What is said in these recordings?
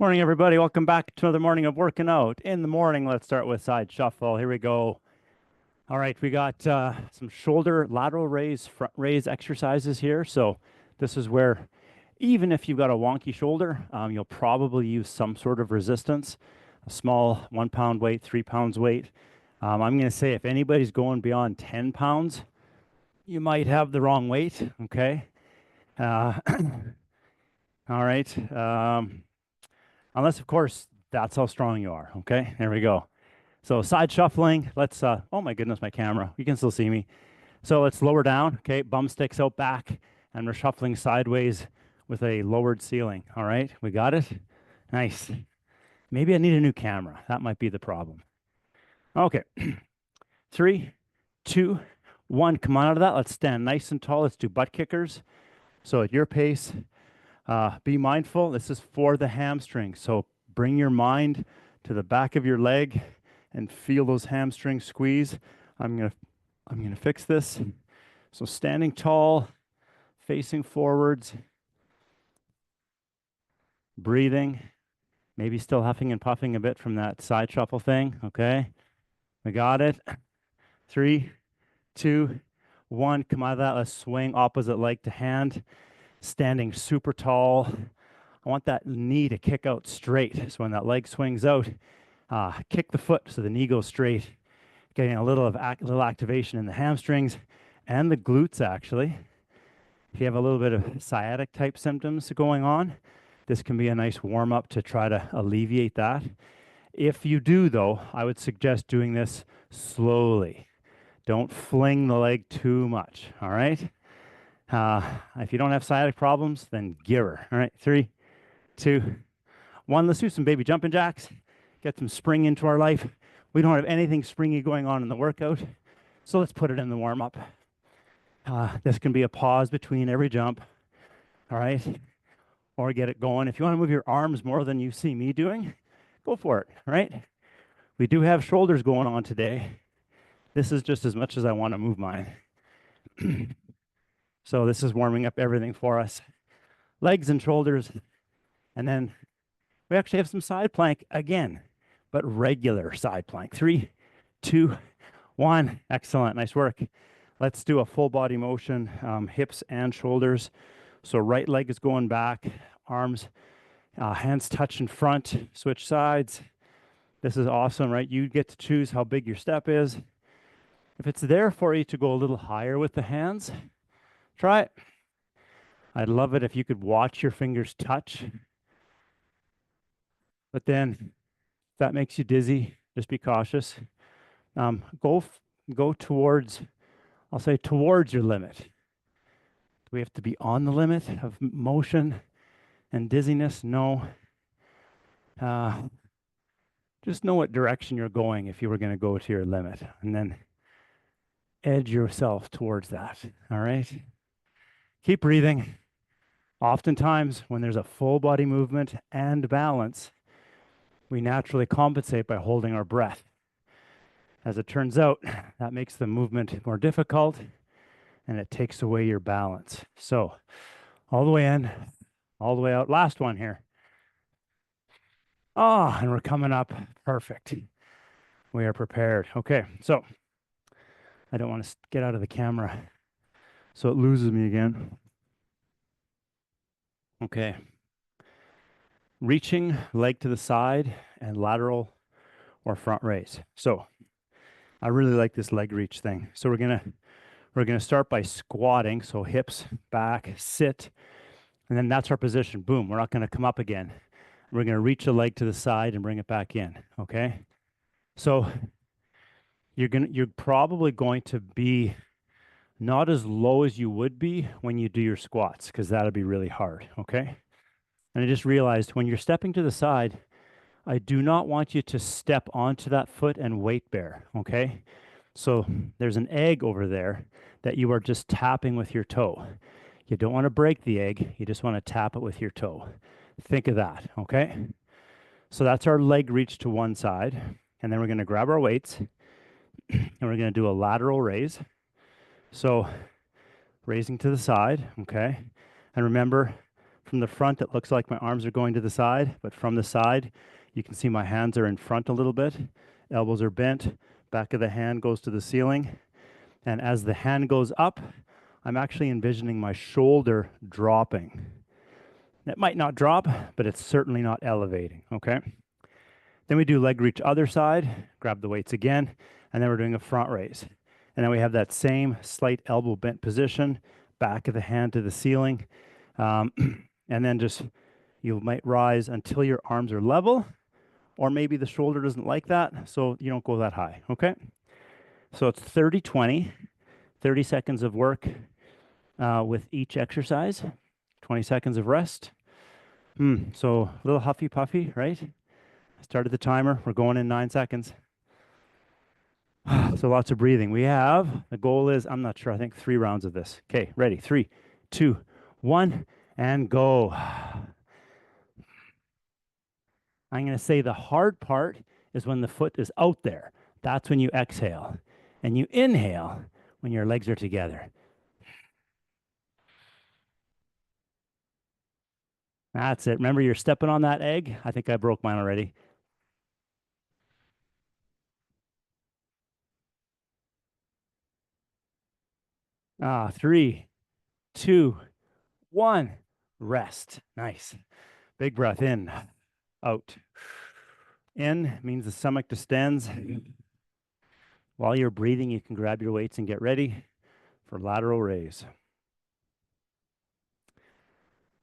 morning, everybody. Welcome back to another morning of working out. In the morning, let's start with side shuffle. Here we go. All right, we got some shoulder lateral raise, front raise exercises here. So this is where even if you've got a wonky shoulder, you'll probably use some sort of resistance, a small 1 pound weight, 3 pounds weight. I'm going to say if anybody's going beyond 10 pounds, you might have the wrong weight, okay? Uh, all right. Unless, of course, that's how strong you are. Okay, there we go. So side shuffling. Let's, oh my goodness, my camera. You can still see me. So let's lower down. Okay, bum sticks out back, and we're shuffling sideways with a lowered ceiling. All right, we got it? Nice. Maybe I need a new camera. That might be the problem. Okay, 3, 2, 1. Come on out of that. Let's stand nice and tall. Let's do butt kickers. So at your pace. Be mindful, this is for the hamstring. So bring your mind to the back of your leg and feel those hamstrings squeeze. I'm gonna fix this. So standing tall, facing forwards, breathing, maybe still huffing and puffing a bit from that side shuffle thing. Okay, we got it. 3, 2, 1. Come out of that. Let's swing opposite leg to hand. Standing super tall. I want that knee to kick out straight. So when that leg swings out, kick the foot so the knee goes straight, getting a little activation in the hamstrings and the glutes, actually. If you have a little bit of sciatic type symptoms going on, this can be a nice warm up to try to alleviate that. If you do, though, I would suggest doing this slowly. Don't fling the leg too much, all right? If you don't have sciatic problems, then give her. All right, 3, 2, 1. Let's do some baby jumping jacks. Get some spring into our life. We don't have anything springy going on in the workout, so let's put it in the warm up. This can be a pause between every jump, all right? Or get it going. If you want to move your arms more than you see me doing, go for it, all right? We do have shoulders going on today. This is just as much as I want to move mine. So this is warming up everything for us. Legs and shoulders. And then we actually have some side plank again, but regular side plank. 3, 2, 1. Excellent. Nice work. Let's do a full body motion, hips and shoulders. So right leg is going back, arms, hands touch in front, switch sides. This is awesome, right? You get to choose how big your step is. If it's there for you to go a little higher with the hands, try it. I'd love it if you could watch your fingers touch. But then, if that makes you dizzy, just be cautious. Go towards, I'll say towards your limit. Do we have to be on the limit of motion and dizziness? No. Just know what direction you're going if you were going to go to your limit, and then edge yourself towards that. All right? Keep breathing. Oftentimes, when there's a full body movement and balance, we naturally compensate by holding our breath. As it turns out, that makes the movement more difficult and it takes away your balance. So, all the way in, all the way out. Last one here. Oh, and we're coming up. Perfect. We are prepared. Okay, so I don't want to get out of the camera so it loses me again. Okay. Reaching leg to the side and lateral or front raise. So I really like this leg reach thing. So we're gonna start by squatting. So hips back, sit, and then that's our position. Boom. We're not gonna come up again. We're gonna reach the leg to the side and bring it back in. Okay. So you're probably going to be not as low as you would be when you do your squats, because that'll be really hard. Okay. And I just realized when you're stepping to the side, I do not want you to step onto that foot and weight bear, okay? So there's an egg over there that you are just tapping with your toe. You don't want to break the egg, you just want to tap it with your toe. Think of that, okay? So that's our leg reach to one side, and then we're going to grab our weights, and we're going to do a lateral raise. So raising to the side, okay? And remember, From the front, it looks like my arms are going to the side, but from the side, you can see my hands are in front a little bit. Elbows are bent. Back of the hand goes to the ceiling. And as the hand goes up, I'm actually envisioning my shoulder dropping. It might not drop, but it's certainly not elevating, okay? Then we do leg reach other side, grab the weights again, and then we're doing a front raise. And then we have that same slight elbow bent position, back of the hand to the ceiling. And then just, you might rise until your arms are level, or maybe the shoulder doesn't like that, so you don't go that high, okay? So it's 30-20, 30 seconds of work with each exercise, 20 seconds of rest. So a little huffy puffy, right? I started the timer. We're going in 9 seconds. So lots of breathing. The goal is, I'm not sure, I think 3 rounds of this. Okay, ready? 3, 2, 1, and go. I'm going to say the hard part is when the foot is out there. That's when you exhale. And you inhale when your legs are together. That's it. Remember, you're stepping on that egg. I think I broke mine already. Ah, 3, 2, 1. Rest. Nice. Big breath in, out. In means the stomach distends. While you're breathing, you can grab your weights and get ready for lateral raise.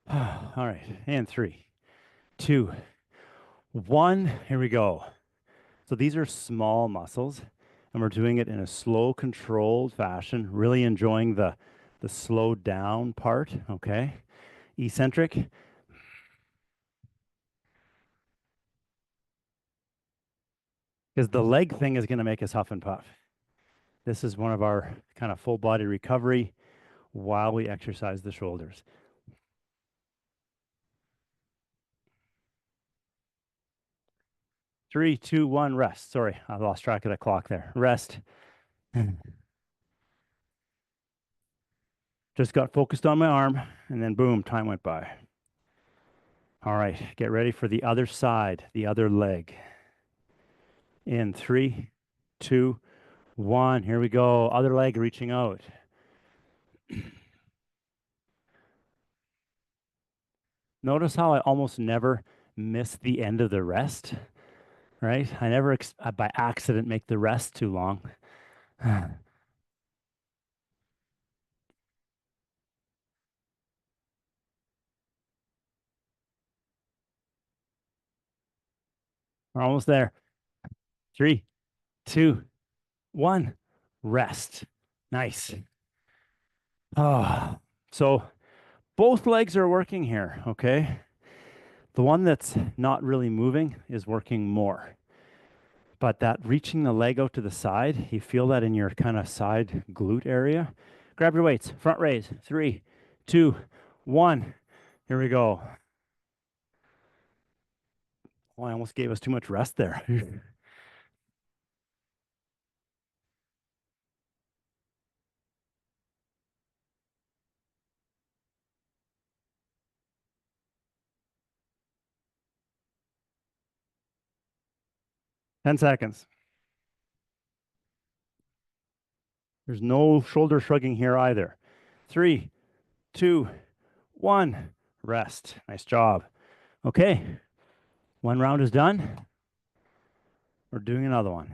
All right, and 3, 2, 1. Here we go. So these are small muscles, and we're doing it in a slow, controlled fashion, really enjoying the slow down part, okay? Eccentric. Because the leg thing is going to make us huff and puff. This is one of our kind of full body recovery while we exercise the shoulders. 3, 2, 1, rest. Sorry, I lost track of the clock there. Rest. Just got focused on my arm, and then boom, time went by. All right, get ready for the other side, the other leg. In 3, 2, 1. Here we go. Other leg reaching out. Notice how I almost never miss the end of the rest, right? I never, by accident, make the rest too long. We're almost there. 3, 2, 1. Rest. Nice. Oh, so both legs are working here, okay? The one that's not really moving is working more. But that reaching the leg out to the side, you feel that in your kind of side glute area. Grab your weights, front raise. 3, 2, 1. Here we go. Oh, I almost gave us too much rest there. 10 seconds. There's no shoulder shrugging here either. 3, 2, 1. Rest. Nice job. Okay. 1 round is done. We're doing another one.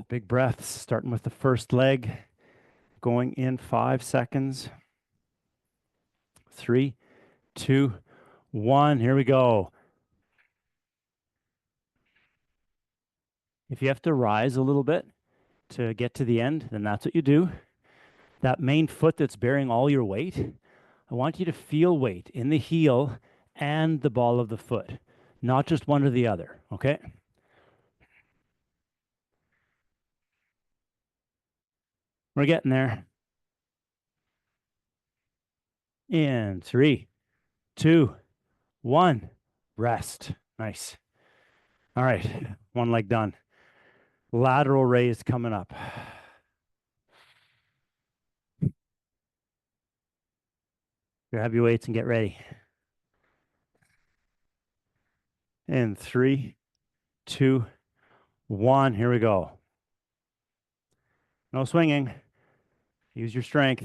Big breaths, starting with the first leg, going in 5 seconds. 3, 2, 1. Here we go. If you have to rise a little bit to get to the end, then that's what you do. That main foot that's bearing all your weight, I want you to feel weight in the heel and the ball of the foot, not just one or the other, okay? We're getting there. In 3, 2, 1. Rest. Nice. All right, 1 leg done. Lateral raise coming up. your heavy weights and get ready. In 3, 2, 1. Here we go. No swinging. Use your strength.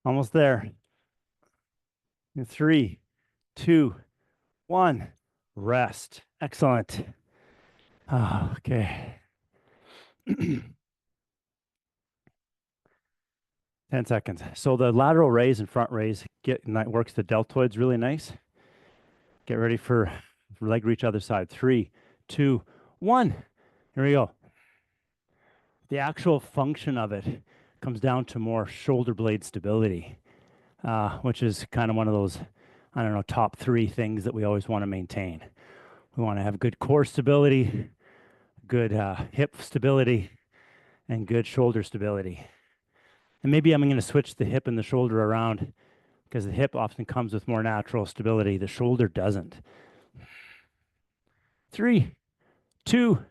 Almost there. In 3, 2, 1. Rest. Excellent. Okay. 10 seconds. So the lateral raise and front raise works the deltoids really nice. Get ready for leg reach other side. 3, 2, 1. Here we go. The actual function of it comes down to more shoulder blade stability, which is kind of one of those, I don't know, top 3 things that we always want to maintain. We want to have good core stability, good hip stability, and good shoulder stability. And maybe I'm going to switch the hip and the shoulder around because the hip often comes with more natural stability. The shoulder doesn't. 3, 2,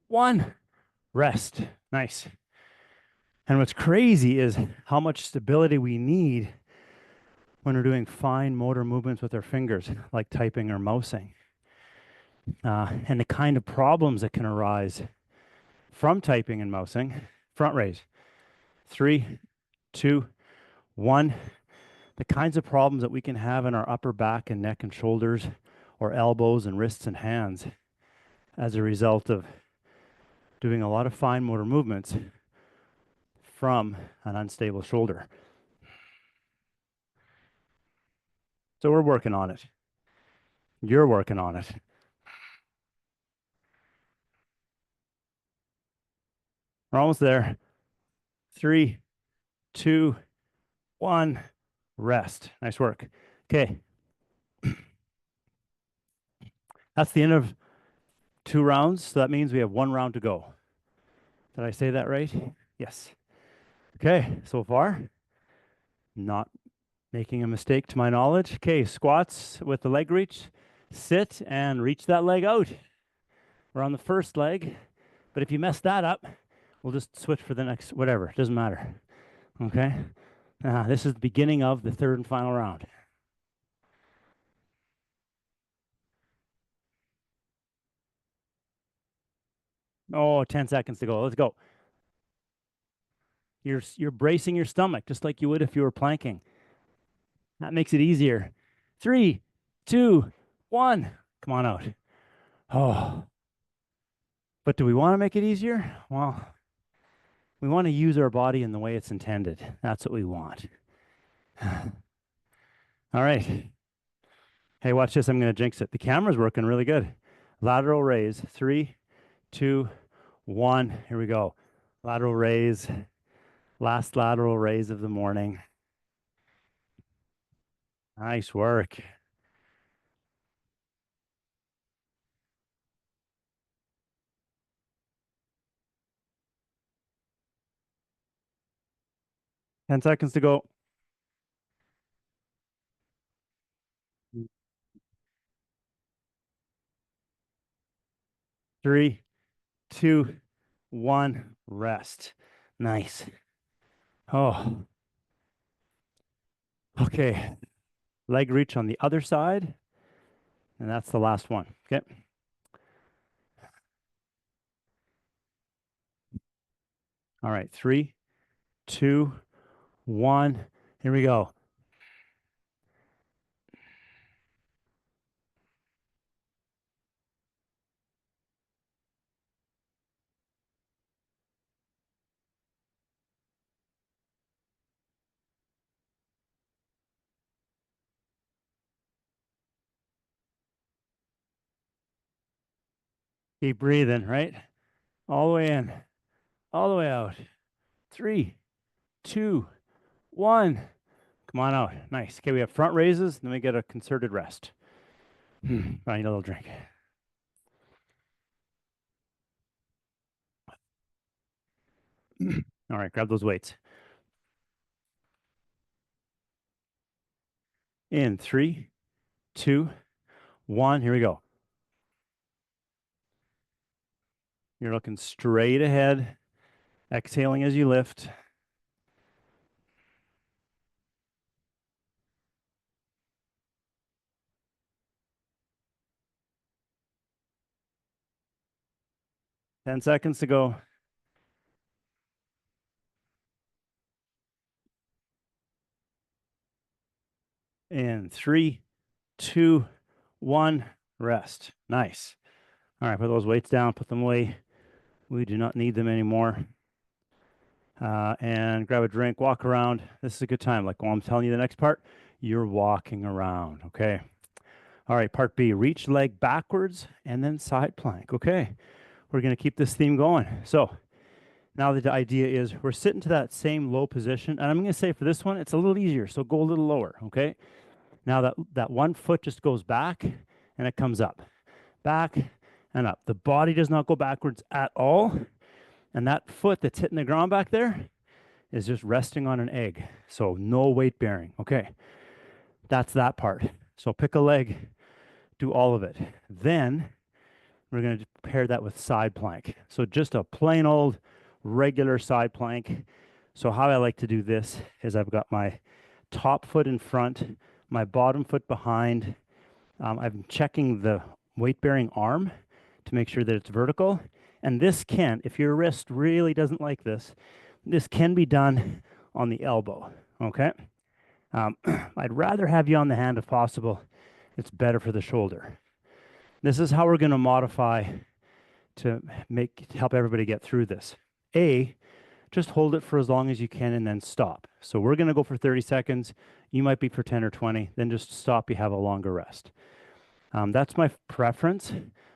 1. Rest. Nice. And what's crazy is how much stability we need when we're doing fine motor movements with our fingers, like typing or mousing. And the kind of problems that can arise from typing and mousing. Front raise. 3, 2, 1. The kinds of problems that we can have in our upper back and neck and shoulders, or elbows and wrists and hands as a result of doing a lot of fine motor movements from an unstable shoulder. So we're working on it. You're working on it. We're almost there. 3, 2, 1. Rest. Nice work. Okay. That's the end of 2 rounds. So that means we have 1 round to go. Did I say that right? Yes. Okay. So far, not making a mistake to my knowledge. Okay. Squats with the leg reach. Sit and reach that leg out. We're on the first leg. But if you mess that up, we'll just switch for the next, whatever. It doesn't matter. Okay. This is the beginning of the 3rd and final round. Oh, 10 seconds to go. Let's go. You're bracing your stomach just like you would if you were planking. That makes it easier. 3, 2, 1. Come on out. Oh. But do we want to make it easier? Well, we want to use our body in the way it's intended. That's what we want. All right. Hey, watch this. I'm going to jinx it. The camera's working really good. Lateral raise. 3, 2, 1. Here we go. Lateral raise. Last lateral raise of the morning. Nice work. Ten seconds to go. 3, 2, 1. Rest. Nice. Oh. Okay. Leg reach on the other side. And that's the last one. Okay. All right. 3, 2, 1. Here we go. Keep breathing, right? All the way in, all the way out. 3, 2, 1. Come on out. Nice. Okay, we have front raises, then we get a concerted rest. I need a little drink. All right, grab those weights. In 3, 2, 1. Here we go. You're looking straight ahead, exhaling as you lift. Ten seconds to go. In 3, 2, 1. Rest. Nice. All right, put those weights down, put them away. We do not need them anymore. And grab a drink, walk around. This is a good time. Like while I'm telling you the next part, you're walking around. Okay. All right, part B, reach leg backwards and then side plank. Okay. We're going to keep this theme going. So now the idea is we're sitting to that same low position. And I'm going to say for this one, it's a little easier. So go a little lower. Okay. Now that one foot just goes back and it comes up, back and up. The body does not go backwards at all. And that foot that's hitting the ground back there is just resting on an egg. So no weight bearing. Okay. That's that part. So pick a leg, do all of it. Then we're going to pair that with side plank. So just a plain old regular side plank. So how I like to do this is I've got my top foot in front, my bottom foot behind. I'm checking the weight bearing arm to make sure that it's vertical. And this can, if your wrist really doesn't like this can be done on the elbow. Okay. I'd rather have you on the hand if possible. It's better for the shoulder. This is how we're going to modify to help everybody get through this. Just hold it for as long as you can and then stop. So we're going to go for 30 seconds. You might be for 10 or 20. Then just stop. You have a longer rest. That's my preference.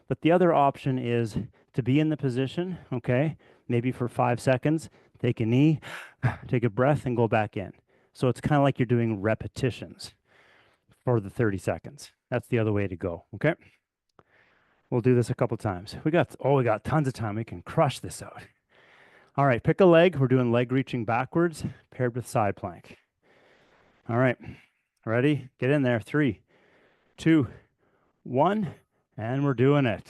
But the other option is to be in the position, okay, maybe for 5 seconds, take a knee, take a breath, and go back in. So it's kind of like you're doing repetitions for the 30 seconds. That's the other way to go, okay? We'll do this a couple times. We got tons of time. We can crush this out. All right, pick a leg. We're doing leg reaching backwards paired with side plank. All right, ready? Get in there. 3, 2, 1, and we're doing it.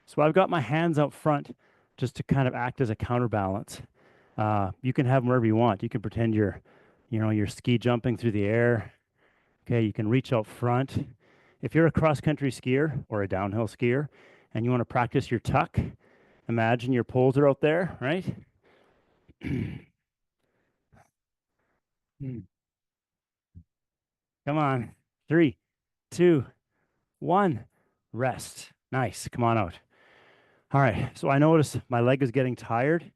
So I've got my hands out front just to kind of act as a counterbalance. You can have them wherever you want. You can pretend you're ski jumping through the air. Okay, you can reach out front. If you're a cross-country skier or a downhill skier and you want to practice your tuck, imagine your poles are out there, right? Come on. 3, 2, 1. Rest. Nice. Come on out. All right. So I noticed my leg is getting tired.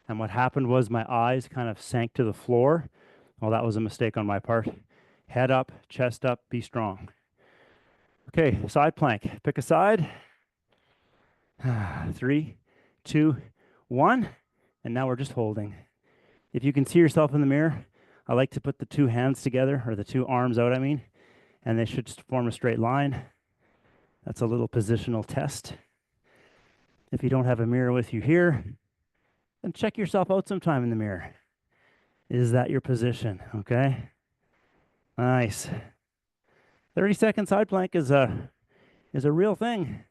And what happened was my eyes kind of sank to the floor. Well, that was a mistake on my part. Head up, chest up, be strong. Okay, side plank. Pick a side. 3, 2, 1. And now we're just holding. If you can see yourself in the mirror, I like to put the two hands together, or the two arms out, and they should form a straight line. That's a little positional test. If you don't have a mirror with you here, then check yourself out sometime in the mirror. Is that your position? Okay. Nice. 30-second side plank is a real thing.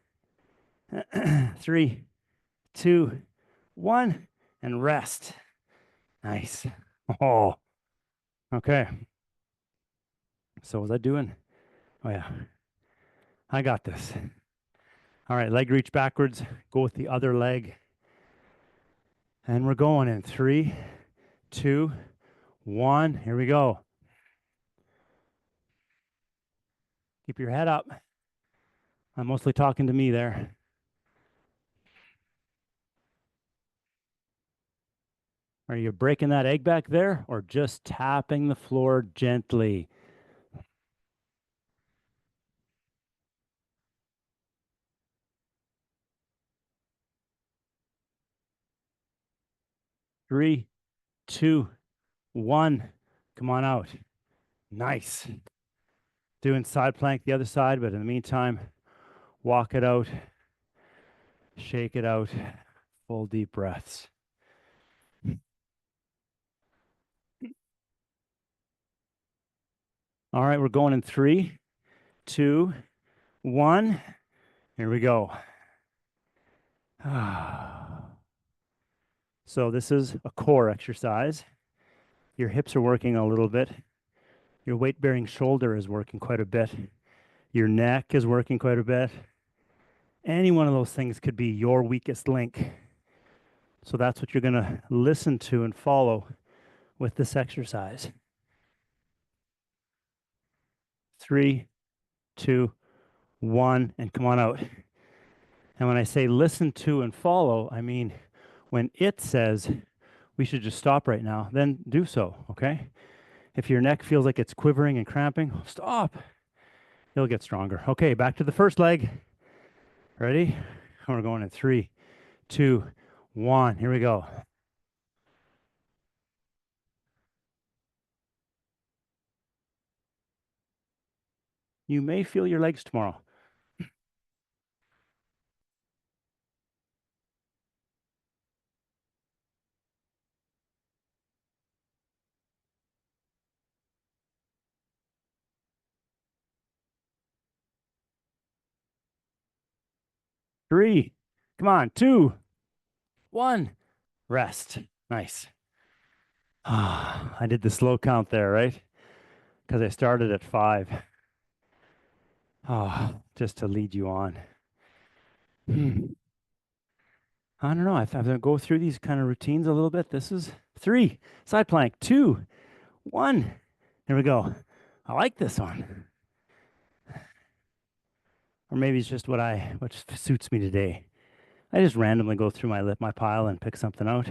3, 2, 1, and rest. Nice. Oh. Okay. So was I doing? Oh yeah. I got this. All right, leg reach backwards. Go with the other leg. And we're going in 3, 2, 1. Here we go. Keep your head up. I'm mostly talking to me there. Are you breaking that egg back there or just tapping the floor gently? Three, 2, 1. Come on out. Nice. Doing side plank the other side, but in the meantime, walk it out, shake it out, full deep breaths. All right, we're going in 3, 2, 1. Here we go. So this is a core exercise. Your hips are working a little bit. Your weight-bearing shoulder is working quite a bit. Your neck is working quite a bit. Any one of those things could be your weakest link. So that's what you're going to listen to and follow with this exercise. 3, 2, 1, and come on out. And when I say listen to and follow, I mean when it says we should just stop right now, then do so, okay? If your neck feels like it's quivering and cramping, stop. It'll get stronger. Okay, back to the first leg. Ready? We're going in 3, 2, 1. Here we go. You may feel your legs tomorrow. 3, come on, 2, 1, rest. Nice. I did the slow count there, right? Because I started at 5. Just to lead you on. I don't know. If I'm going to go through these kind of routines a little bit. This is 3, side plank, 2, 1. Here we go. I like this one. Or maybe it's just what suits me today. I just randomly go through my pile and pick something out.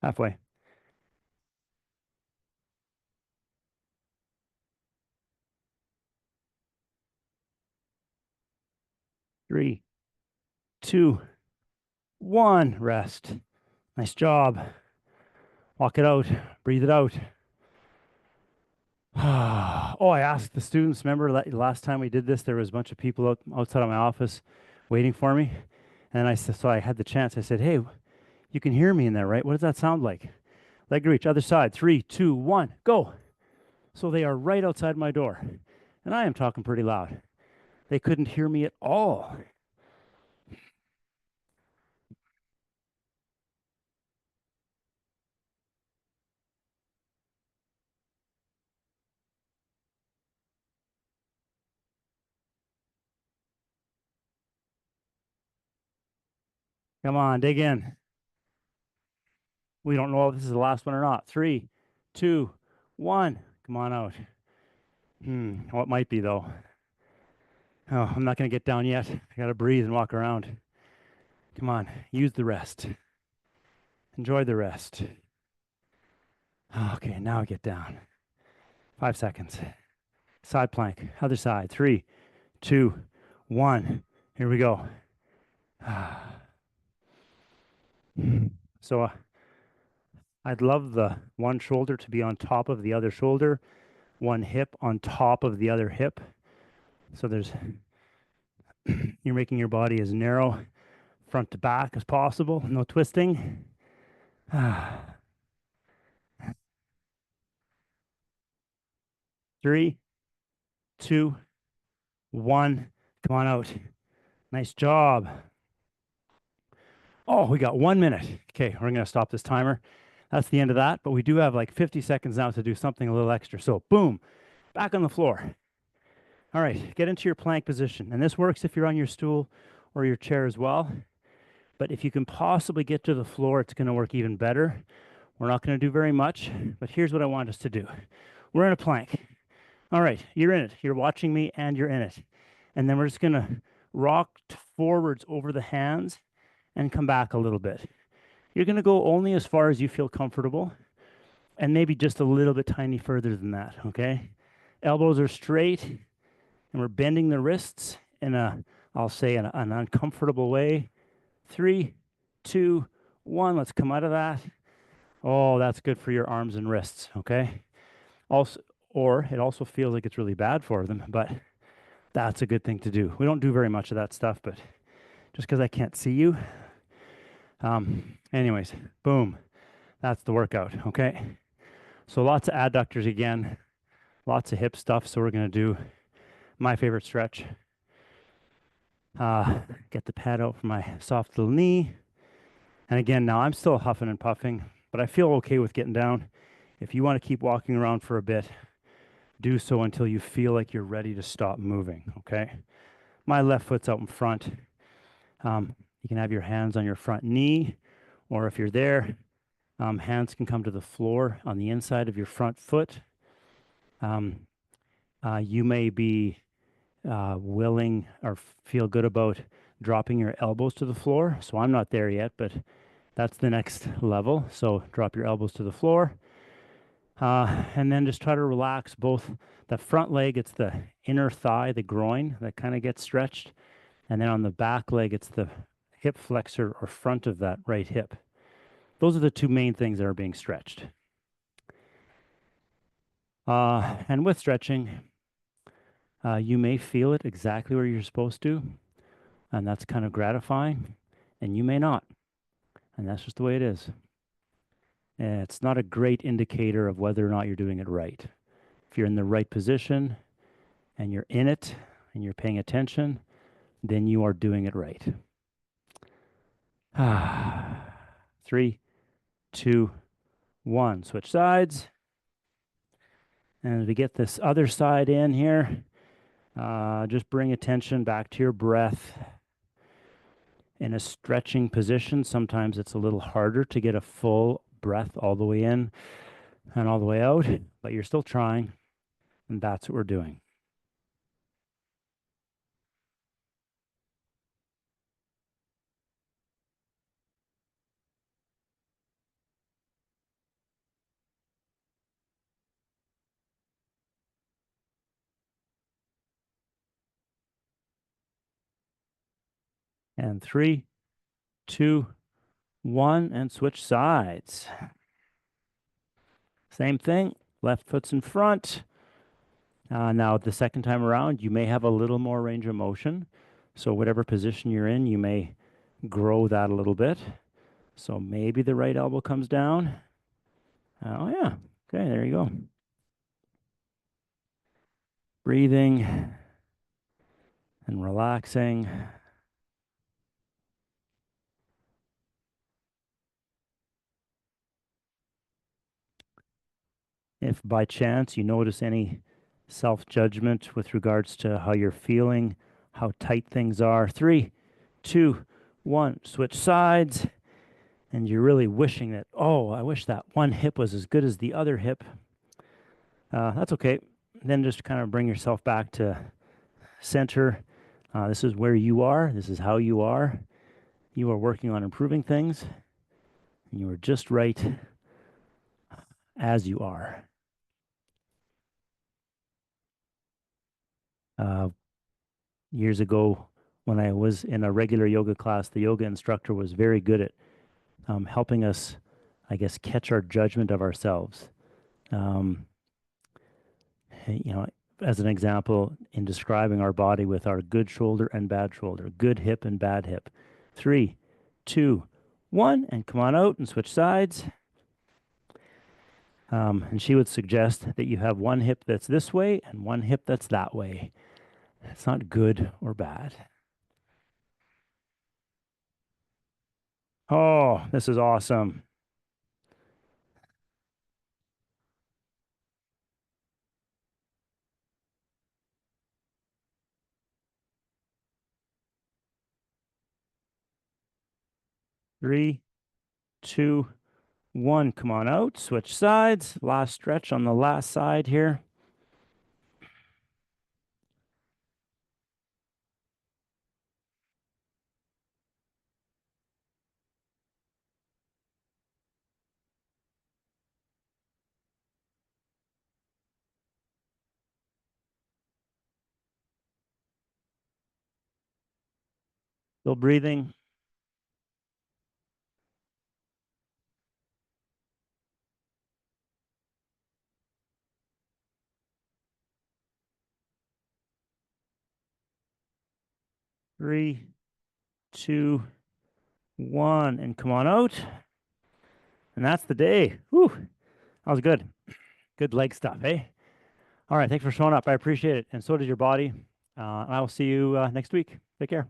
Halfway. 3, 2, 1. Rest. Nice job. Walk it out. Breathe it out. Oh, I asked the students, remember last time we did this, there was a bunch of people outside of my office waiting for me. And so I had the chance. I said, hey, you can hear me in there, right? What does that sound like? Leg reach, other side. 3, 2, 1, go. So they are right outside my door. And I am talking pretty loud. They couldn't hear me at all. Come on, dig in. We don't know if this is the last one or not. 3, 2, 1. Come on out. What might be, though? Oh, I'm not going to get down yet. I got to breathe and walk around. Come on, use the rest. Enjoy the rest. Okay, now get down. 5 seconds. Side plank, other side. 3, 2, 1. Here we go. So I'd love the one shoulder to be on top of the other shoulder, one hip on top of the other hip. So you're making your body as narrow front to back as possible. No twisting. 3, 2, 1. Come on out. Nice job. Oh, we got 1 minute. Okay, we're going to stop this timer. That's the end of that, but we do have like 50 seconds now to do something a little extra. So boom, back on the floor. All right, get into your plank position. And this works if you're on your stool or your chair as well. But if you can possibly get to the floor, it's going to work even better. We're not going to do very much, but here's what I want us to do. We're in a plank. All right, you're in it. You're watching me and you're in it. And then we're just going to rock forwards over the hands and come back a little bit. You're going to go only as far as you feel comfortable and maybe just a little bit tiny further than that, okay? Elbows are straight and we're bending the wrists in I'll say an uncomfortable way. 3, 2, 1. Let's come out of that. Oh, that's good for your arms and wrists, okay? Also, or it also feels like it's really bad for them, but that's a good thing to do. We don't do very much of that stuff, but just because I can't see you, Anyways, boom. That's the workout. Okay. So lots of adductors again, lots of hip stuff. So we're going to do my favorite stretch. Get the pad out for my soft little knee. And again, now I'm still huffing and puffing, but I feel okay with getting down. If you want to keep walking around for a bit, do so until you feel like you're ready to stop moving. Okay. My left foot's out in front. You can have your hands on your front knee, or if you're there, hands can come to the floor on the inside of your front foot. Um, you may be willing or feel good about dropping your elbows to the floor. So I'm not there yet, but that's the next level. So drop your elbows to the floor. And then just try to relax both the front leg, it's the inner thigh, the groin that kind of gets stretched. And then on the back leg, it's the hip flexor or front of that right hip. Those are the two main things that are being stretched. And with stretching, you may feel it exactly where you're supposed to, and that's kind of gratifying, and you may not, and that's just the way it is. It's not a great indicator of whether or not you're doing it right. If you're in the right position and you're in it and you're paying attention, then you are doing it right. 3, 2, 1. Switch sides. And as we get this other side in here, just bring attention back to your breath. In a stretching position, sometimes it's a little harder to get a full breath all the way in and all the way out, but you're still trying, and that's what we're doing. And 3, 2, 1, and switch sides. Same thing, left foot's in front. Now, the second time around, you may have a little more range of motion. So whatever position you're in, you may grow that a little bit. So maybe the right elbow comes down. Oh, yeah. Okay, there you go. Breathing and relaxing. If by chance you notice any self-judgment with regards to how you're feeling, how tight things are, 3, 2, 1, switch sides. And you're really wishing that, oh, I wish that one hip was as good as the other hip. That's okay. Then just kind of bring yourself back to center. This is where you are. This is how you are. You are working on improving things. And you are just right as you are. Uh, Years ago, when I was in a regular yoga class, the yoga instructor was very good at helping us, I guess, catch our judgment of ourselves. Um, you know, as an example, in describing our body with our good shoulder and bad shoulder, good hip and bad hip. 3, 2, 1, and come on out and switch sides. And she would suggest that you have one hip that's this way and one hip that's that way. It's not good or bad. Oh, this is awesome. 3, 2, 1. Come on out. Switch sides. Last stretch on the last side here. Still breathing. 3, 2, one, and come on out. And that's the day. Whew. That was good. Good leg stuff, eh? All right. Thanks for showing up. I appreciate it. And so did your body. I will see you next week. Take care.